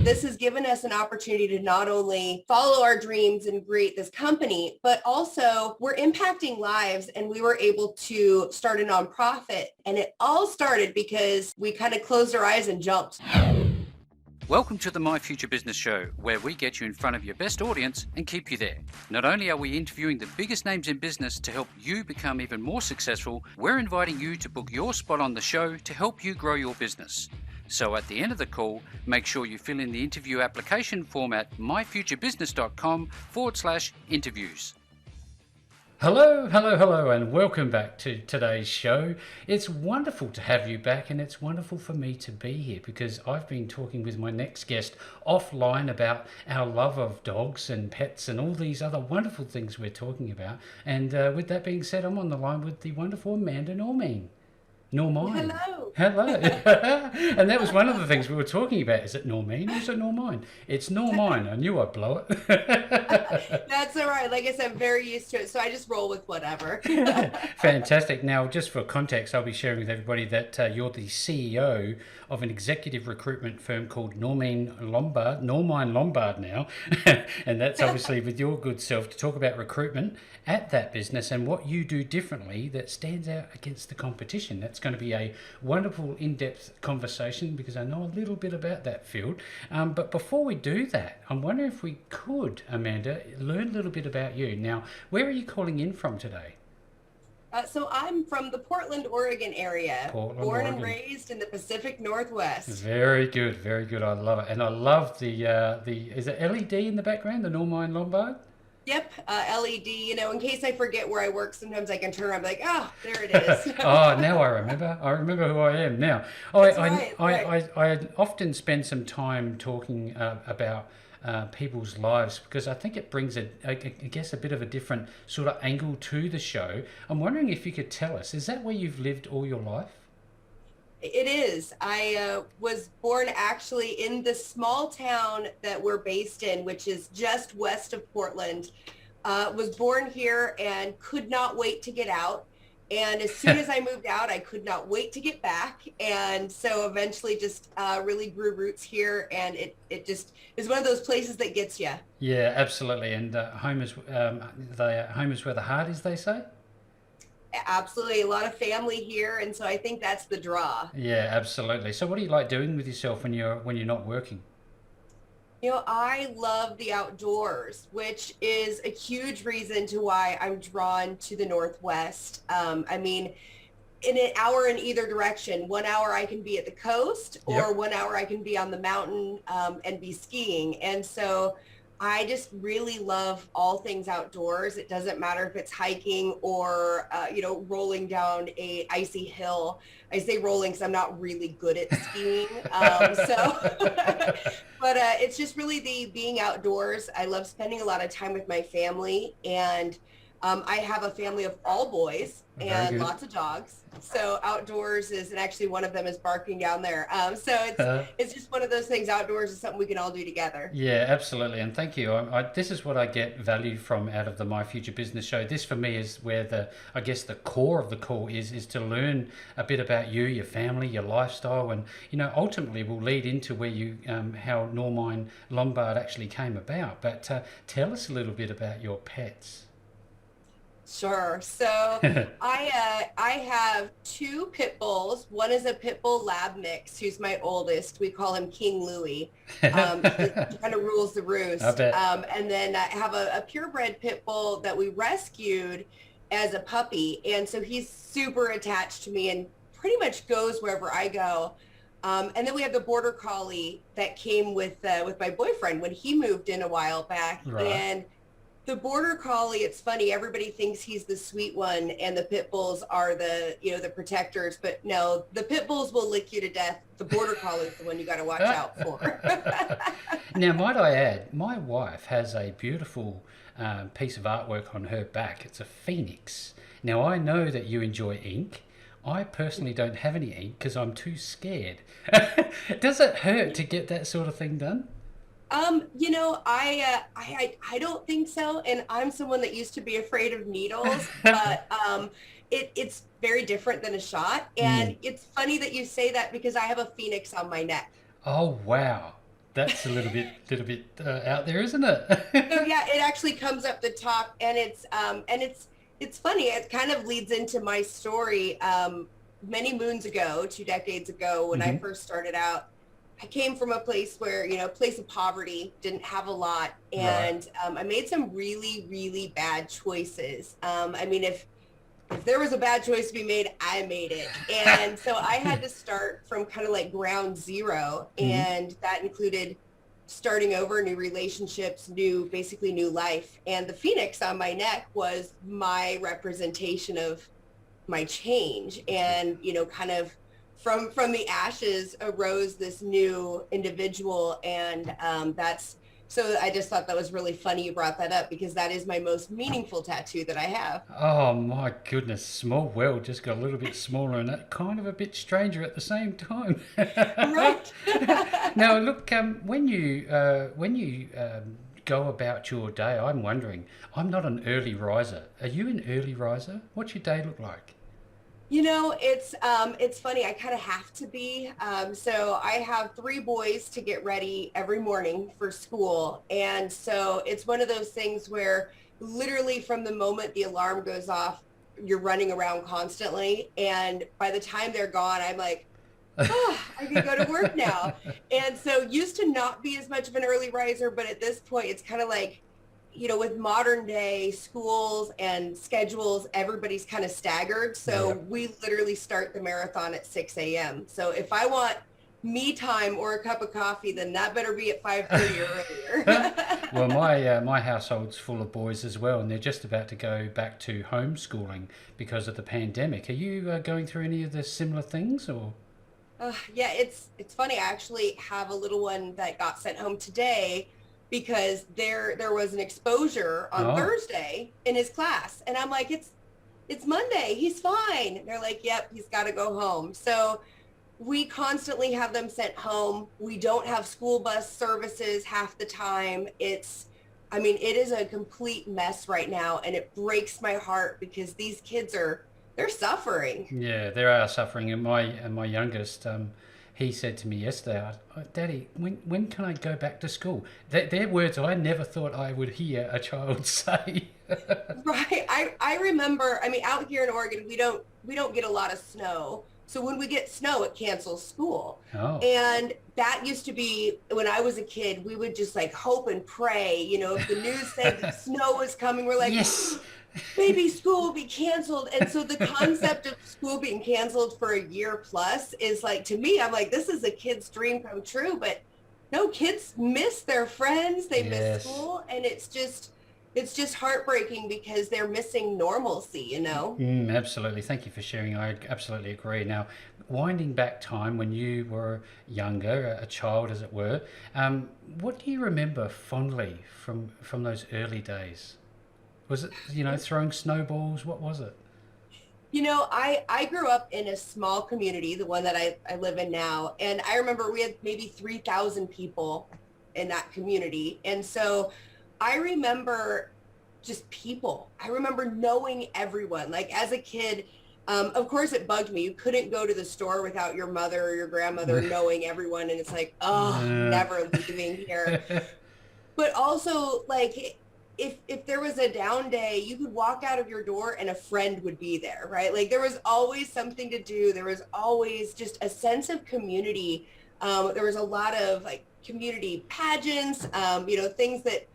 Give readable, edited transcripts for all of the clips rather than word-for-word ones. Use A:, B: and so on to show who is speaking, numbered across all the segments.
A: this has given us an opportunity to not only follow our dreams and create this company, but also we're impacting lives, and we were able to start a nonprofit. And it all started because we kind of closed our eyes and jumped.
B: Welcome to the My Future Business Show, where we get you in front of your best audience and keep you there. Not only are we interviewing the biggest names in business to help you become even more successful, we're inviting you to book your spot on the show to help you grow your business. So at the end of the call, make sure you fill in the interview application form at myfuturebusiness.com/interviews.
C: Hello, and welcome back to today's show. It's wonderful to have you back, and it's wonderful for me to be here because I've been talking with my next guest offline about our love of dogs and pets and all these other wonderful things we're talking about. And with that being said, I'm on the line with the wonderful Amanda Normine. Normine. Hello. And that was one of the things we were talking about. Is it Normine or is it Normine? It's Normine. I knew I'd blow it.
A: That's all right. Like I said, I'm very used to it, so I just roll with whatever.
C: Fantastic. Now, just for context, I'll be sharing with everybody that you're the CEO of an executive recruitment firm called Normine Lombard now. And that's obviously with your good self to talk about recruitment at that business and what you do differently that stands out against the competition. That's going to be a wonderful in-depth conversation because I know a little bit about that field. But before we do that, I'm wondering if we could, Amanda, learn a little bit about you. Now, where are you calling in from today?
A: So I'm from the Portland, Oregon area, born
C: Oregon.
A: And raised in the Pacific Northwest.
C: Very good, very good. I love it. And I love the is it LED in the background, the Normine Lombard?
A: Yep, LED, in case I forget where I work, sometimes I can turn around and be like, there it is.
C: Oh, now I remember. I remember who I am now. I often spend some time talking about people's lives because I think it brings, I guess, a bit of a different sort of angle to the show. I'm wondering if you could tell us, is that where you've lived all your life?
A: It is. I was born actually in the small town that we're based in, which is just west of Portland. Was born here and could not wait to get out. And as soon as I moved out, I could not wait to get back. And so eventually just really grew roots here. And it just is one of those places that gets you.
C: Yeah, absolutely. And home is where the heart is, they say?
A: Absolutely. A lot of family here. And so I think that's the draw.
C: Yeah, absolutely. So what do you like doing with yourself when you're not working?
A: I love the outdoors, which is a huge reason to why I'm drawn to the Northwest. In an hour in either direction, 1 hour I can be at the coast or 1 hour I can be on the mountain and be skiing. And so I just really love all things outdoors. It doesn't matter if it's hiking or, rolling down a icy hill. I say rolling because I'm not really good at skiing. But it's just really the being outdoors. I love spending a lot of time with my family, and I have a family of all boys and lots of dogs. So outdoors and actually one of them is barking down there. It's just one of those things. Outdoors is something we can all do together.
C: Yeah, absolutely. And thank you. This is what I get value from out of the My Future Business Show. This for me is where the core of the call is to learn a bit about you, your family, your lifestyle, and ultimately will lead into where you how Normine Lombard actually came about. But tell us a little bit about your pets.
A: Sure. So I have two pit bulls. One is a pit bull lab mix, who's my oldest. We call him King Louie. He kind of rules the roost.
C: I bet.
A: And then I have a purebred pit bull that we rescued as a puppy. And so he's super attached to me and pretty much goes wherever I go. And then we have the border collie that came with my boyfriend when he moved in a while back.
C: Right.
A: And the border collie, it's funny, everybody thinks he's the sweet one and the pit bulls are the protectors, but no, the pit bulls will lick you to death. The border collie is the one you got to watch out for.
C: Now, might I add, my wife has a beautiful piece of artwork on her back. It's a phoenix. Now, I know that you enjoy ink. I personally don't have any ink because I'm too scared. Does it hurt to get that sort of thing done?
A: I don't think so. And I'm someone that used to be afraid of needles, but it's very different than a shot. And it's funny that you say that because I have a phoenix on my neck.
C: Oh, wow. That's a little bit out there, isn't it?
A: So yeah, it actually comes up the top, and it's funny. It kind of leads into my story. Many moons ago, 2 decades ago, when I
C: Hmm.
A: first started out, I came from a place where, place of poverty, didn't have a lot.
C: Right.
A: And I made some really, really bad choices. I mean, if there was a bad choice to be made, I made it. And so I had to start from kind of like ground zero.
C: Hmm.
A: And that included starting over, new relationships, basically new life. And the Phoenix on my neck was my representation of my change. And, kind of from the ashes arose this new individual. And so I just thought that was really funny you brought that up, because that is my most meaningful tattoo that I have.
C: Oh my goodness, small world just got a little bit smaller and kind of a bit stranger at the same time.
A: Right.
C: Now, look, when you go about your day, I'm wondering. I'm not an early riser. Are you an early riser? What's your day look like?
A: It's funny. I kind of have to be. So I have three boys to get ready every morning for school, and so it's one of those things where literally from the moment the alarm goes off, you're running around constantly, and by the time they're gone, I'm like, oh, I can go to work now. And so used to not be as much of an early riser, but at this point, it's kind of like, with modern day schools and schedules, everybody's kind of staggered. So
C: Yeah.
A: we literally start the marathon at 6 a.m. So if I want me time or a cup of coffee, then that better be at 5:30 or earlier.
C: Well, my household's full of boys as well, and they're just about to go back to homeschooling because of the pandemic. Are you going through any of the similar things, or?
A: Yeah, it's funny. I actually have a little one that got sent home today because there was an exposure on
C: Oh,
A: Thursday in his class, and I'm like, it's Monday, he's fine. And they're like, yep, he's got to go home. So we constantly have them sent home. We don't have school bus services half the time. I mean, it is a complete mess right now, and it breaks my heart because these kids they're suffering.
C: yeah, they are suffering. And my youngest, he said to me yesterday, "Daddy, when can I go back to school?" They're words I never thought I would hear a child say.
A: Right. I remember, I mean, out here in Oregon, we don't get a lot of snow. So when we get snow, it cancels school.
C: Oh,
A: And that used to be when I was a kid, we would just like hope and pray, if the news said that snow was coming, we're like,
C: yes.
A: maybe school will be canceled. And so the concept of school being canceled for a year plus is like, to me, I'm like, this is a kid's dream come true. But no, kids miss their friends, they miss
C: Yes.
A: school, and it's just heartbreaking because they're missing normalcy.
C: Absolutely. Thank you for sharing. I absolutely agree. Now, winding back time when you were younger, a child as it were, what do you remember fondly from those early days? Was it, throwing snowballs? What was it?
A: I grew up in a small community, the one that I live in now, and I remember we had maybe 3,000 people in that community. And so I remember just people. I remember knowing everyone. Like as a kid, of course it bugged me. You couldn't go to the store without your mother or your grandmother knowing everyone. And it's like, oh,
C: Uh,
A: never leaving here. But also, like, if there was a down day, you could walk out of your door and a friend would be there, right? Like there was always something to do. There was always just a sense of community. There was a lot of like community pageants, things that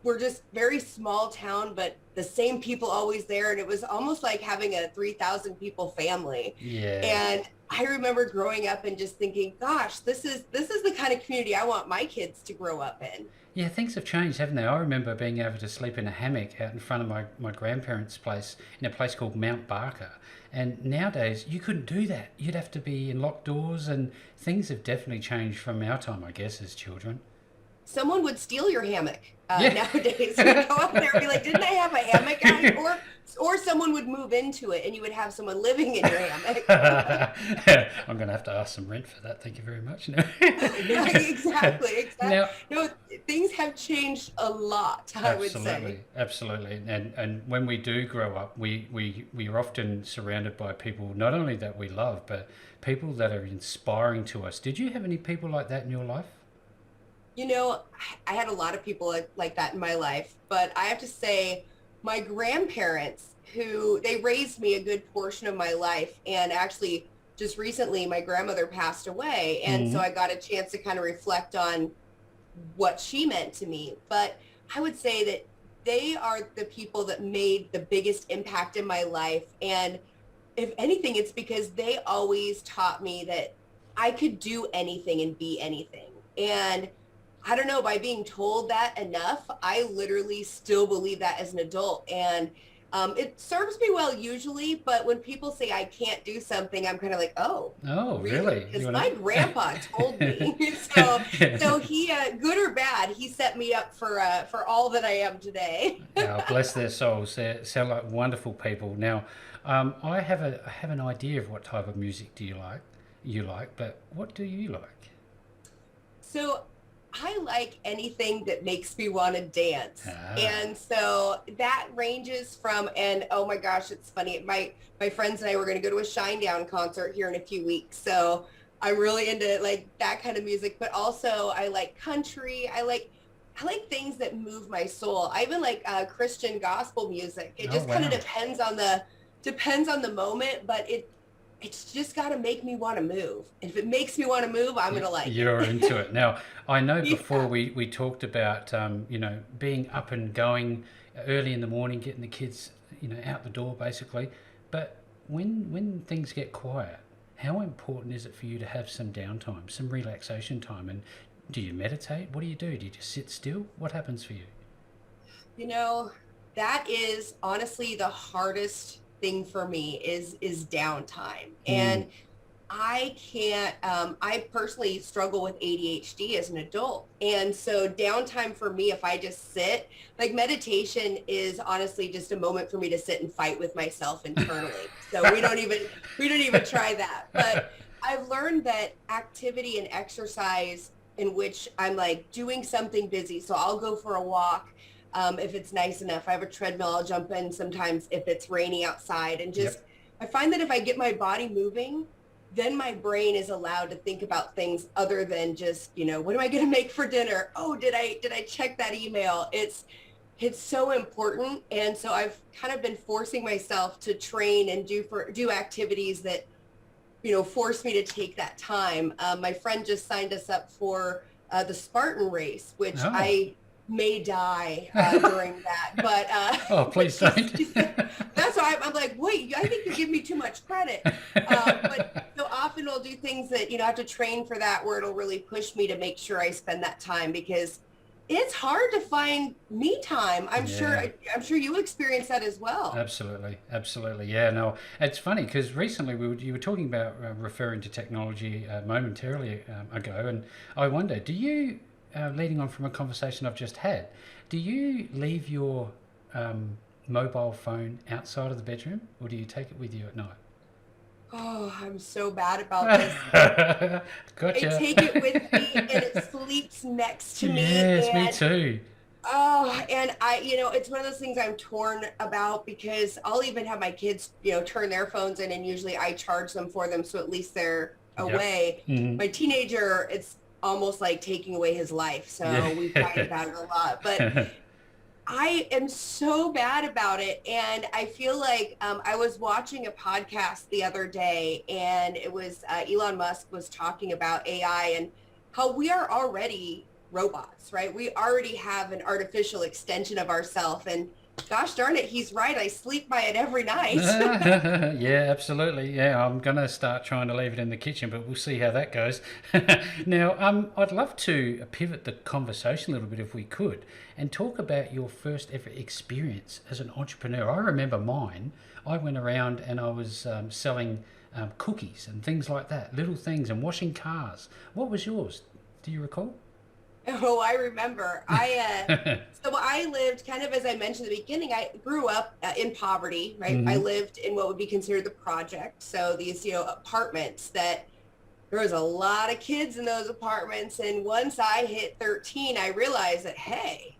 A: were just very small town, but the same people always there. And it was almost like having a 3,000 people family.
C: yeah.
A: And I remember growing up and just thinking, gosh, this is the kind of community I want my kids to grow up in.
C: Yeah, things have changed, haven't they? I remember being able to sleep in a hammock out in front of my grandparents' place in a place called Mount Barker. And nowadays, you couldn't do that. You'd have to be in locked doors, and things have definitely changed from our time, I guess, as children.
A: Someone would steal your hammock
C: Yeah.
A: nowadays. You'd go up there and be like, didn't I have a hammock out? Or someone would move into it and you would have someone living in your hammock.
C: I'm going to have to ask some rent for that. Thank you very much. No.
A: Yeah, exactly.
C: Now,
A: No, things have changed a lot, I would
C: absolutely,
A: say.
C: absolutely. And when we do grow up, we are often surrounded by people not only that we love, but people that are inspiring to us. Did you have any people like that in your life?
A: I had a lot of people like that in my life, but I have to say my grandparents who they raised me a good portion of my life. And actually just recently my grandmother passed away. And so
C: Mm.
A: I got a chance to kind of reflect on what she meant to me. But I would say that they are the people that made the biggest impact in my life. And if anything, it's because they always taught me that I could do anything and be anything. And I don't know, by being told that enough, I literally still believe that as an adult. And it serves me well usually, but when people say I can't do something, I'm kind of like, oh,
C: Oh,
A: really?
C: really?
A: Because my grandpa told me. So he, good or bad, he set me up for all that I am today.
C: Oh, bless their souls. They sound like wonderful people. Now, I have an idea of what type of music do you like, but what do you like?
A: So I like anything that makes me want to dance.
C: Ah,
A: And so that ranges from, and oh my gosh, it's funny. My friends and I were going to go to a Shinedown concert here in a few weeks. So I'm really into like that kind of music, but also I like country. I like things that move my soul. I even like Christian gospel music. It
C: oh
A: just kind of
C: wow.
A: depends on the moment, but it's just got to make me want to move. And if it makes me want to move, I'm going to like
C: You're
A: it.
C: into it. Now, I know before
A: Yeah.
C: we talked about, being up and going early in the morning, getting the kids, out the door basically. But when things get quiet, how important is it for you to have some downtime, some relaxation time? And do you meditate? What do you do? Do you just sit still? What happens for you?
A: You know, that is honestly the hardest thing for me is downtime.
C: Mm.
A: And I can't I personally struggle with ADHD as an adult. And so downtime for me, if I just sit, like meditation is honestly just a moment for me to sit and fight with myself internally. So we don't even try that. But I've learned that activity and exercise in which I'm like doing something busy. So I'll go for a walk if it's nice enough. I have a treadmill. I'll jump in sometimes if it's rainy outside and just,
C: Yep.
A: I find that if I get my body moving, then my brain is allowed to think about things other than just, what am I going to make for dinner? Oh, did I check that email? It's so important. And so I've kind of been forcing myself to train and do activities that force me to take that time. My friend just signed us up for the Spartan race, which
C: Oh.
A: I may die during that. But
C: Oh,
A: but
C: please don't.
A: that's why I'm like, wait, I think you give me too much credit. But so often we'll do things that I have to train for that, where it'll really push me to make sure I spend that time because it's hard to find me time. I'm sure
C: Yeah.
A: I'm sure you experience that as well.
C: Absolutely, absolutely. Yeah, no, it's funny because recently you were talking about referring to technology momentarily ago, and I wonder, do you, leading on from a conversation I've just had, do you leave your mobile phone outside of the bedroom, or do you take it with you at night?
A: Oh, I'm so bad about this. I
C: Gotcha.
A: take it with me and it sleeps next to me.
C: Yes, me
A: And
C: too.
A: and it's one of those things I'm torn about because I'll even have my kids, turn their phones in and usually I charge them for them. So at least they're
C: Yep.
A: away.
C: Hmm.
A: My teenager, it's almost like taking away his life. So we fight
C: Yeah.
A: about it a lot, but I am so bad about it. And I feel like I was watching a podcast the other day and it was Elon Musk was talking about AI and how we are already robots, right? We already have an artificial extension of ourselves. And gosh darn it, he's right. I sleep by it every night.
C: Yeah, absolutely. Yeah, I'm gonna start trying to leave it in the kitchen, but we'll see how that goes. Now, I'd love to pivot the conversation a little bit if we could, and talk about your first ever experience as an entrepreneur. I remember mine. I went around and I was selling cookies and things like that, little things, and washing cars. What was yours? Do you recall?
A: Oh, I remember. So I lived kind of, as I mentioned at the beginning, I grew up in poverty, right? I
C: Hmm.
A: lived in what would be considered the project. So these, apartments that there was a lot of kids in those apartments. And once I hit 13, I realized that, hey,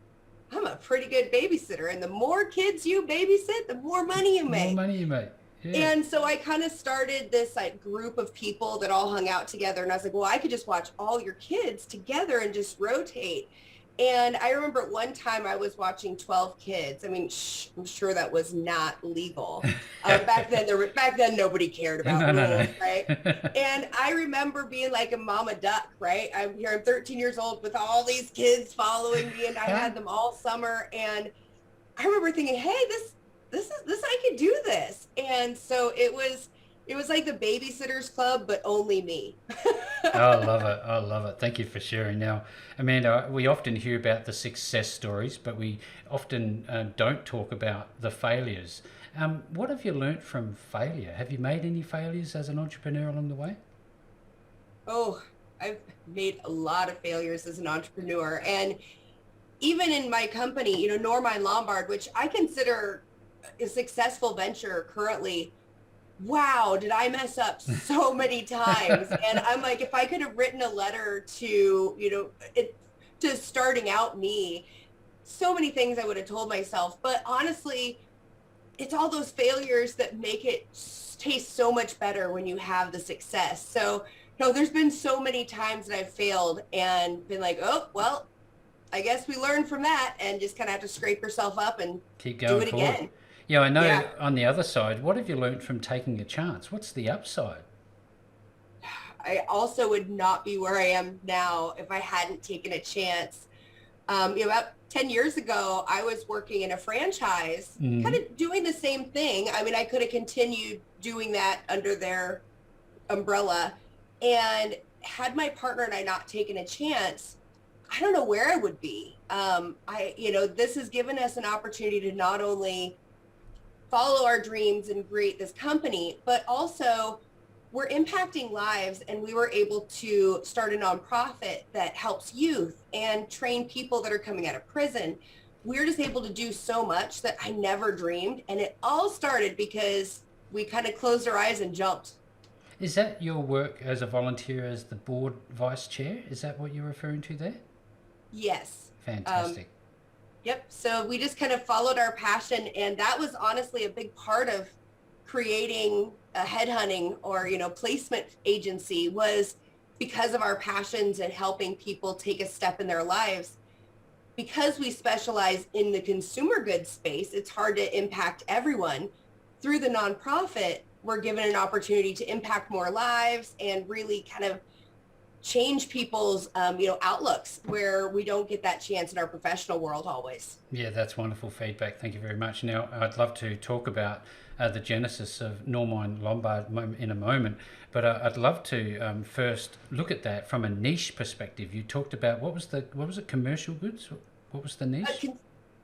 A: I'm a pretty good babysitter. And the more kids you babysit, the more money you
C: More
A: make.
C: money you make. Yeah.
A: And so I kind of started this like group of people that all hung out together. And I was like, well, I could just watch all your kids together and just rotate. And I remember at one time I was watching 12 kids. I mean, I'm sure that was not legal. Back then nobody cared about
C: No.
A: rules, right? And I remember being like a mama duck, right? I'm 13 years old with all these kids following me, and I had them all summer. And I remember thinking, hey, this I could do this. And so it was like the babysitters club, but only me.
C: I love it. I love it. Thank you for sharing. Now, Amanda, we often hear about the success stories, but we often don't talk about the failures. What have you learnt from failure? Have you made any failures as an entrepreneur along the way?
A: Oh, I've made a lot of failures as an entrepreneur. And even in my company, Normine Lombard, which I consider a successful venture currently, wow, did I mess up so many times? And I'm like, if I could have written a letter to, to starting out me, so many things I would have told myself. But honestly, it's all those failures that make it taste so much better when you have the success. So, there's been so many times that I've failed and been like, oh, well, I guess we learn from that and just kind of have to scrape yourself up and
C: keep going
A: do it
C: forward.
A: again.
C: Yeah, I know. On the other side, what have you learnt from taking a chance? What's the upside?
A: I also would not be where I am now if I hadn't taken a chance. About 10 years ago, I was working in a franchise, kind of doing the same thing. I mean, I could have continued doing that under their umbrella. And had my partner and I not taken a chance, I don't know where I would be. This has given us an opportunity to not only follow our dreams and create this company, but also we're impacting lives, and we were able to start a nonprofit that helps youth and train people that are coming out of prison. We're just able to do so much that I never dreamed. And it all started because we kind of closed our eyes and jumped.
C: Is that your work as a volunteer as the board vice chair? Is that what you're referring to there?
A: Yes.
C: Fantastic.
A: Yep. So we just kind of followed our passion, and that was honestly a big part of creating a headhunting or, placement agency, was because of our passions and helping people take a step in their lives. Because we specialize in the consumer goods space, it's hard to impact everyone. Through the nonprofit, we're given an opportunity to impact more lives and really kind of change people's, outlooks, where we don't get that chance in our professional world always.
C: Yeah, that's wonderful feedback. Thank you very much. Now, I'd love to talk about the genesis of Normine Lombard in a moment, but I'd love to first look at that from a niche perspective. You talked about what was it? Commercial goods. What was the niche?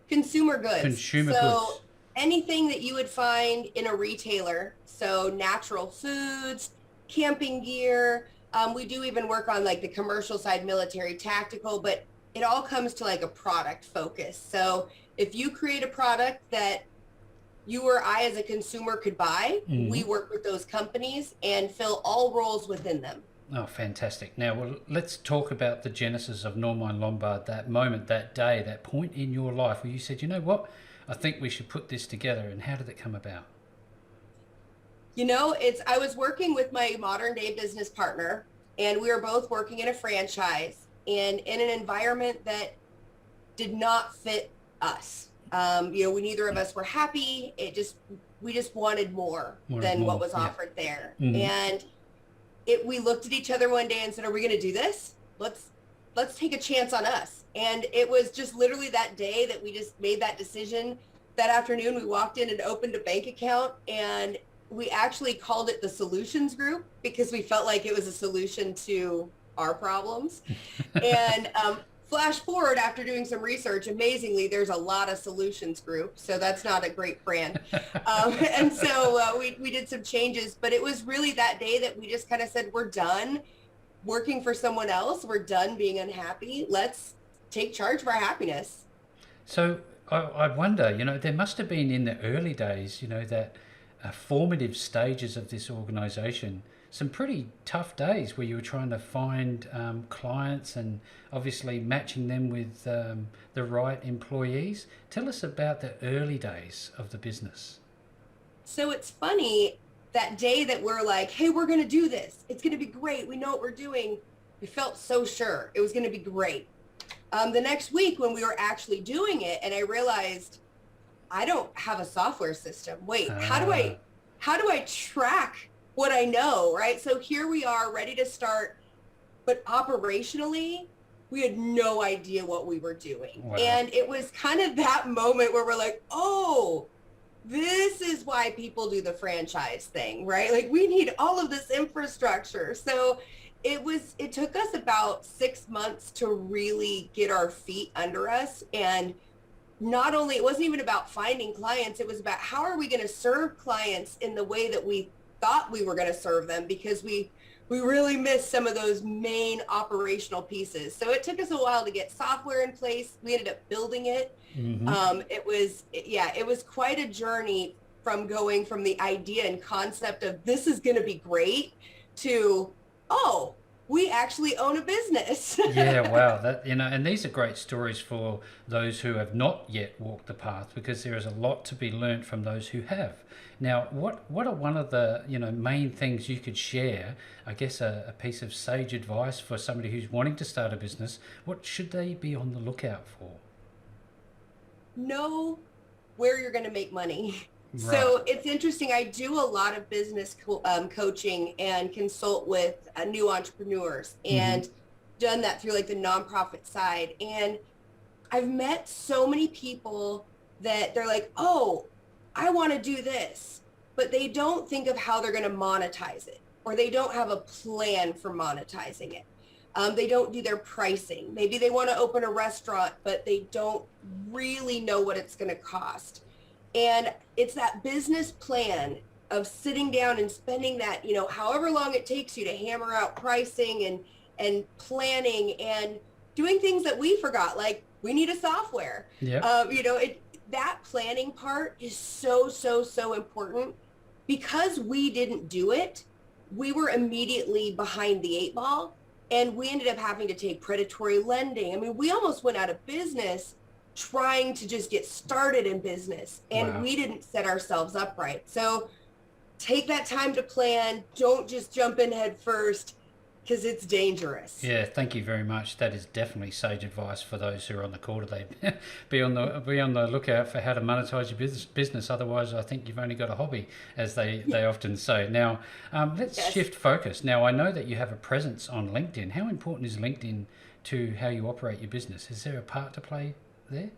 A: Consumer goods.
C: Consumer goods.
A: Anything that you would find in a retailer. So natural foods, camping gear. We do even work on like the commercial side, military, tactical, but it all comes to like a product focus. So if you create a product that you or I as a consumer could buy, we work with those companies and fill all roles within them.
C: Oh, fantastic. Now, well, let's talk about the genesis of Normine Lombard, that moment, that day, that point in your life where you said, you know what, I think we should put this together. And how did it come about?
A: I was working with my modern day business partner, and we were both working in a franchise and in an environment that did not fit us. We neither of us were happy. We just wanted more than what was offered there. And we looked at each other one day and said, are we going to do this? Let's take a chance on us. And it was just literally that day that we just made that decision. That afternoon, we walked in and opened a bank account, and we actually called it the Solutions Group because we felt like it was a solution to our problems. And flash forward, after doing some research, amazingly, there's a lot of Solutions Group, so that's not a great brand. And so we did some changes, but it was really that day that we just kind of said, we're done working for someone else. We're done being unhappy. Let's take charge of our happiness.
C: So I wonder, there must have been in the early days, that formative stages of this organization, some pretty tough days where you were trying to find clients and obviously matching them with the right employees. Tell us about the early days of the business.
A: So it's funny, that day that we're like, hey, we're going to do this. It's going to be great. We know what we're doing. We felt so sure it was going to be great. The next week when we were actually doing it, and I realized I don't have a software system. Wait, how do I track what I know, right? So here we are ready to start, but operationally, we had no idea what we were doing.
C: Wow.
A: And it was kind of that moment where we're like, oh, this is why people do the franchise thing, right? Like, we need all of this infrastructure. So it took us about 6 months to really get our feet under us. And not only, it wasn't even about finding clients, it was about how are we going to serve clients in the way that we thought we were going to serve them, because we really missed some of those main operational pieces. So it took us a while to get software in place. We ended up building it. It was quite a journey from going from the idea and concept of this is going to be great to, oh, we actually own a business.
C: Yeah, wow. That, and these are great stories for those who have not yet walked the path, because there is a lot to be learned from those who have. Now, what are one of the main things you could share? I guess a piece of sage advice for somebody who's wanting to start a business. What should they be on the lookout for?
A: Know where you're going to make money.
C: Right.
A: So it's interesting. I do a lot of business coaching and consult with new entrepreneurs, and done that through like the nonprofit side. And I've met so many people that they're like, oh, I want to do this, but they don't think of how they're going to monetize it, or they don't have a plan for monetizing it. They don't do their pricing. Maybe they want to open a restaurant, but they don't really know what it's going to cost. And it's that business plan of sitting down and spending that, however long it takes you to hammer out pricing and planning and doing things that we forgot, like we need a software.
C: Yeah.
A: That planning part is so, so, so important. Because we didn't do it, we were immediately behind the 8 ball, and we ended up having to take predatory lending. I mean, we almost went out of business trying to just get started in business, and we didn't set ourselves up right. So take that time to plan. Don't just jump in head first, because it's dangerous.
C: Yeah, thank you very much. That is definitely sage advice for those who are on the call today. Be on the lookout for how to monetize your business. Otherwise, I think you've only got a hobby, as they often say. Now, let's shift focus. Now, I know that you have a presence on LinkedIn. How important is LinkedIn to how you operate your business? Is there a part to play there?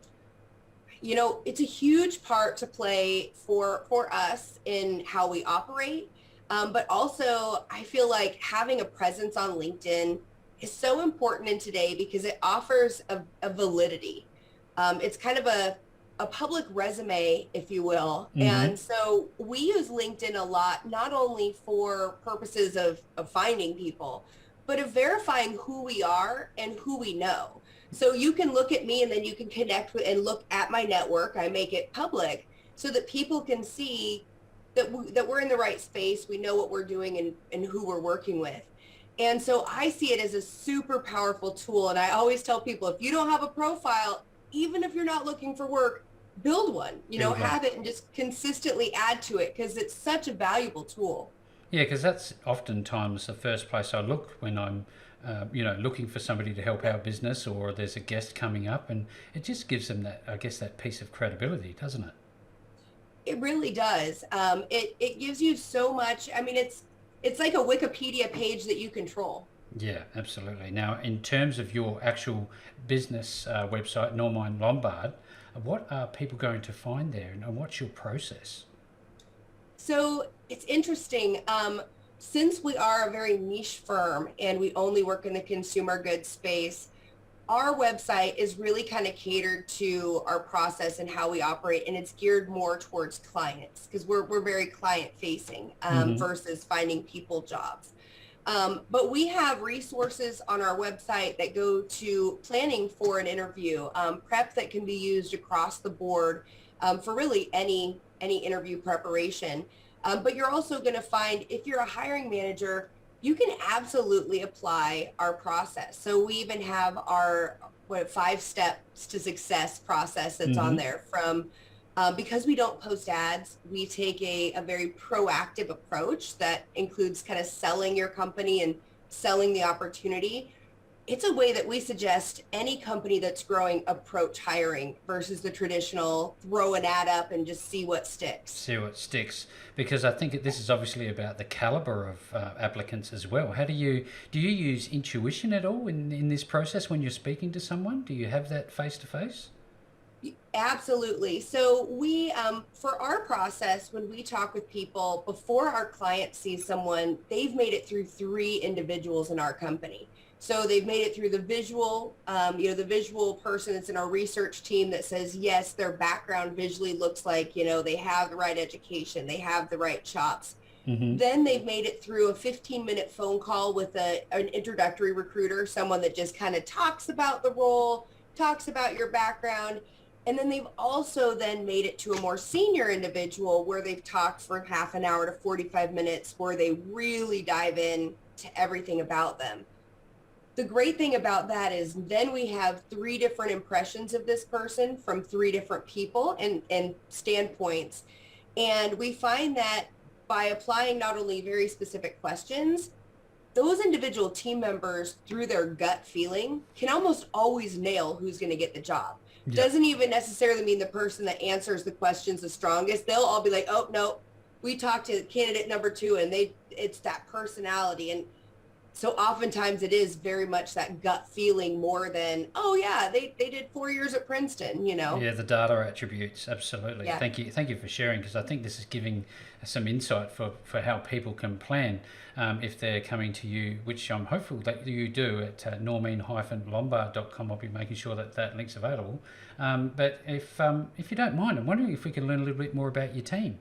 A: It's a huge part to play for us in how we operate. But also, I feel like having a presence on LinkedIn is so important in today, because it offers a validity. It's kind of a public resume, if you will. And so we use LinkedIn a lot, not only for purposes of finding people, but of verifying who we are and who we know. So you can look at me, and then you can connect with and look at my network. I make it public so that people can see that we're in the right space. We know what we're doing and who we're working with. And so I see it as a super powerful tool. And I always tell people, if you don't have a profile, even if you're not looking for work, build one, have it and just consistently add to it, because it's such a valuable tool.
C: Yeah, because that's oftentimes the first place I look when I'm looking for somebody to help our business, or there's a guest coming up, and it just gives them that piece of credibility, doesn't it?
A: It really does. It gives you so much. I mean, it's like a Wikipedia page that you control.
C: Yeah, absolutely. Now, in terms of your actual business website, Normine Lombard, what are people going to find there, and what's your process?
A: So it's interesting. Since we are a very niche firm and we only work in the consumer goods space, our website is really kind of catered to our process and how we operate, and it's geared more towards clients, because we're very client facing versus finding people jobs. But we have resources on our website that go to planning for an interview, prep that can be used across the board for really any interview preparation. But you're also going to find, if you're a hiring manager, you can absolutely apply our process. So we even have our 5 steps to success process that's on there, from Because we don't post ads, we take a very proactive approach that includes kind of selling your company and selling the opportunity. It's a way that we suggest any company that's growing approach hiring versus the traditional throw an ad up and just see what sticks.
C: See what sticks, because I think this is obviously about the caliber of applicants as well. How do you use intuition at all in this process when you're speaking to someone? Do you have that face to face?
A: Absolutely. So we, for our process, when we talk with people before our client sees someone, they've made it through 3 individuals in our company. So they've made it through the visual, the visual person that's in our research team that says, yes, their background visually looks like, they have the right education, they have the right chops. Mm-hmm. Then they've made it through a 15-minute phone call with an introductory recruiter, someone that just kind of talks about the role, talks about your background. And then they've also then made it to a more senior individual where they've talked for half an hour to 45 minutes where they really dive in to everything about them. The great thing about that is then we have 3 different impressions of this person from 3 different people and standpoints. And we find that by applying not only very specific questions, those individual team members, through their gut feeling, can almost always nail who's going to get the job. Yeah. Doesn't even necessarily mean the person that answers the questions the strongest. They'll all be like, oh, no, we talked to candidate number 2 and it's that personality. And so oftentimes it is very much that gut feeling more than, oh yeah, they did 4 years at Princeton, Yeah,
C: the data attributes, absolutely. Yeah. Thank you for sharing, because I think this is giving some insight for how people can plan if they're coming to you, which I'm hopeful that you do at normine-lombard.com. I'll be making sure that link's available. But if you don't mind, I'm wondering if we can learn a little bit more about your team.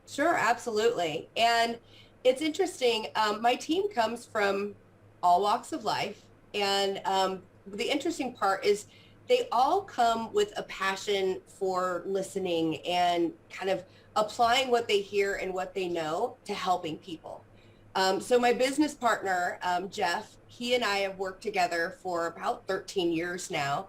A: Sure, absolutely. And it's interesting. My team comes from all walks of life. And the interesting part is they all come with a passion for listening and kind of applying what they hear and what they know to helping people. So my business partner, Jeff, he and I have worked together for about 13 years now.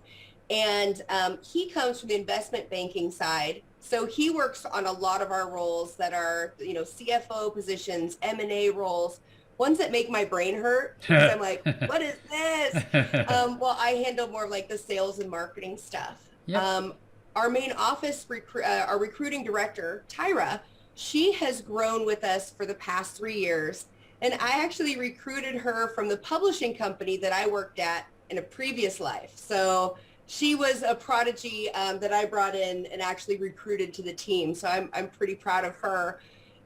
A: And he comes from the investment banking side. So he works on a lot of our roles that are, CFO positions, M&A roles, ones that make my brain hurt. I'm like, what is this? Well, I handle more of like the sales and marketing stuff. Yep. Our main office, our recruiting director, Tyra, she has grown with us for the past 3 years. And I actually recruited her from the publishing company that I worked at in a previous life. So she was a prodigy that I brought in and actually recruited to the team. So I'm pretty proud of her.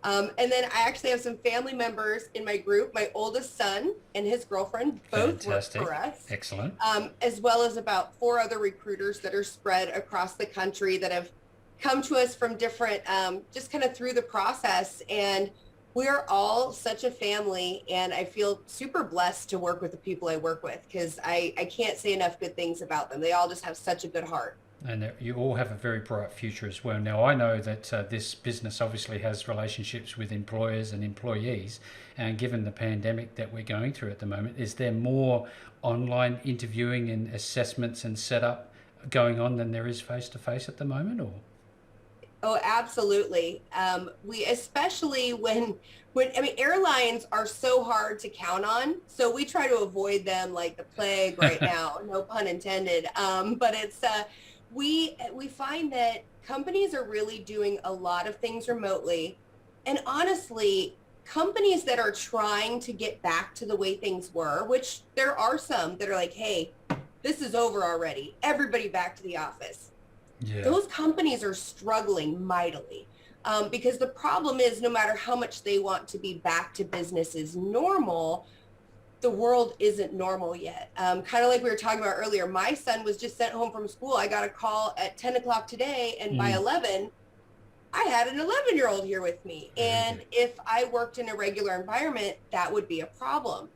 A: And then I actually have some family members in my group. My oldest son and his girlfriend both
C: Fantastic.
A: Work for us.
C: Excellent.
A: As well as about 4 other recruiters that are spread across the country that have come to us from different, just kind of through the process. And we're all such a family, and I feel super blessed to work with the people I work with, because I can't say enough good things about them. They all just have such a good heart.
C: And you all have a very bright future as well. Now, I know that this business obviously has relationships with employers and employees, and given the pandemic that we're going through at the moment, is there more online interviewing and assessments and setup going on than there is face-to-face at the moment, or?
A: Oh, absolutely. We, especially when airlines are so hard to count on. So we try to avoid them like the plague right now, no pun intended. But it's, we find that companies are really doing a lot of things remotely. And honestly, companies that are trying to get back to the way things were, which there are some that are like, hey, this is over already. Everybody back to the office. Yeah. Those companies are struggling mightily because the problem is no matter how much they want to be back to business as normal, the world isn't normal yet. Kind of like we were talking about earlier, my son was just sent home from school. I got a call at 10 o'clock today, and by 11, I had an 11-year-old here with me. And if I worked in a regular environment, that would be a problem.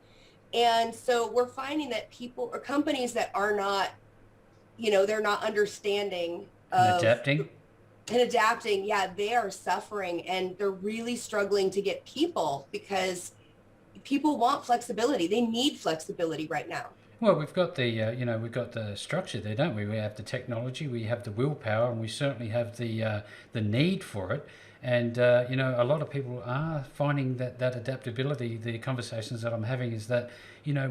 A: And so we're finding that people or companies that are not, they're not understanding
C: adapting,
A: yeah, they are suffering, and they're really struggling to get people because people want flexibility. They need flexibility right now.
C: Well, we've got we've got the structure there, don't we? We have the technology, we have the willpower, and we certainly have the need for it. And a lot of people are finding that adaptability. The conversations that I'm having is that,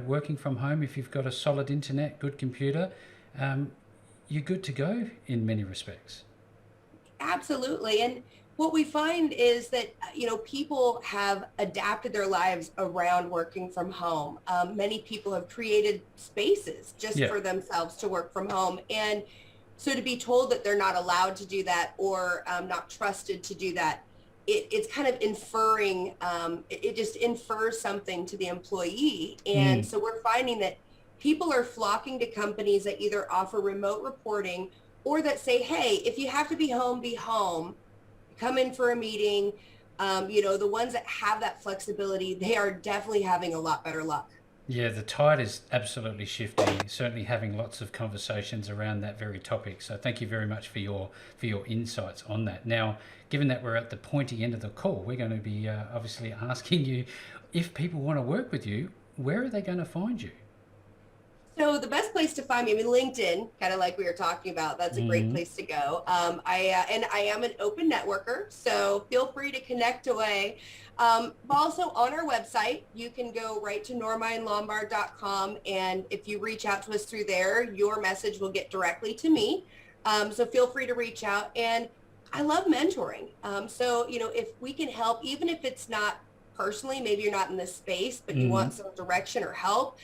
C: working from home, if you've got a solid internet, good computer, you're good to go in many respects.
A: Absolutely. And what we find is that, people have adapted their lives around working from home. Many people have created spaces just for themselves to work from home. And so to be told that they're not allowed to do that or not trusted to do that, it's kind of inferring, it just infers something to the employee. And so we're finding that people are flocking to companies that either offer remote reporting or that say, hey, if you have to be home, come in for a meeting. The ones that have that flexibility, they are definitely having a lot better luck.
C: Yeah, the tide is absolutely shifting. Certainly having lots of conversations around that very topic. So thank you very much for your insights on that. Now, given that we're at the pointy end of the call, we're going to be obviously asking you, if people want to work with you, where are they going to find you?
A: So the best place to find me, LinkedIn, kind of like we were talking about, that's a great place to go. I am an open networker, so feel free to connect away. But also on our website, you can go right to NormineLombard.com, and if you reach out to us through there, your message will get directly to me. So feel free to reach out. And I love mentoring. So, if we can help, even if it's not personally, maybe you're not in this space, but you want some direction or help.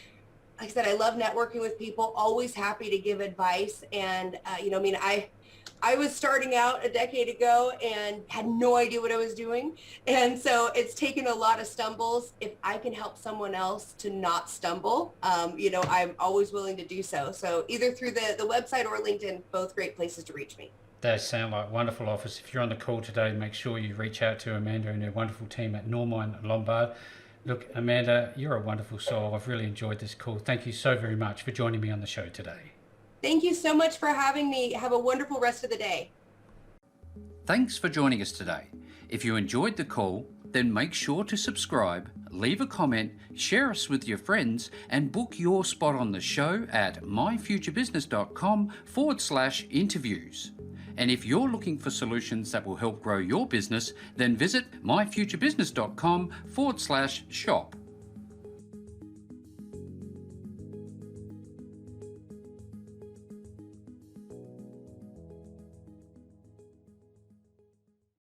A: Like I said, I love networking with people, always happy to give advice. And, I was starting out a decade ago and had no idea what I was doing. And so it's taken a lot of stumbles. If I can help someone else to not stumble, I'm always willing to do so. So either through the website or LinkedIn, both great places to reach me.
C: They sound like wonderful offers. If you're on the call today, make sure you reach out to Amanda and her wonderful team at Normine Lombard. Look, Amanda, you're a wonderful soul. I've really enjoyed this call. Thank you so very much for joining me on the show today.
A: Thank you so much for having me. Have a wonderful rest of the day.
B: Thanks for joining us today. If you enjoyed the call, then make sure to subscribe, leave a comment, share us with your friends, and book your spot on the show at myfuturebusiness.com/interviews. And if you're looking for solutions that will help grow your business, then visit myfuturebusiness.com/shop.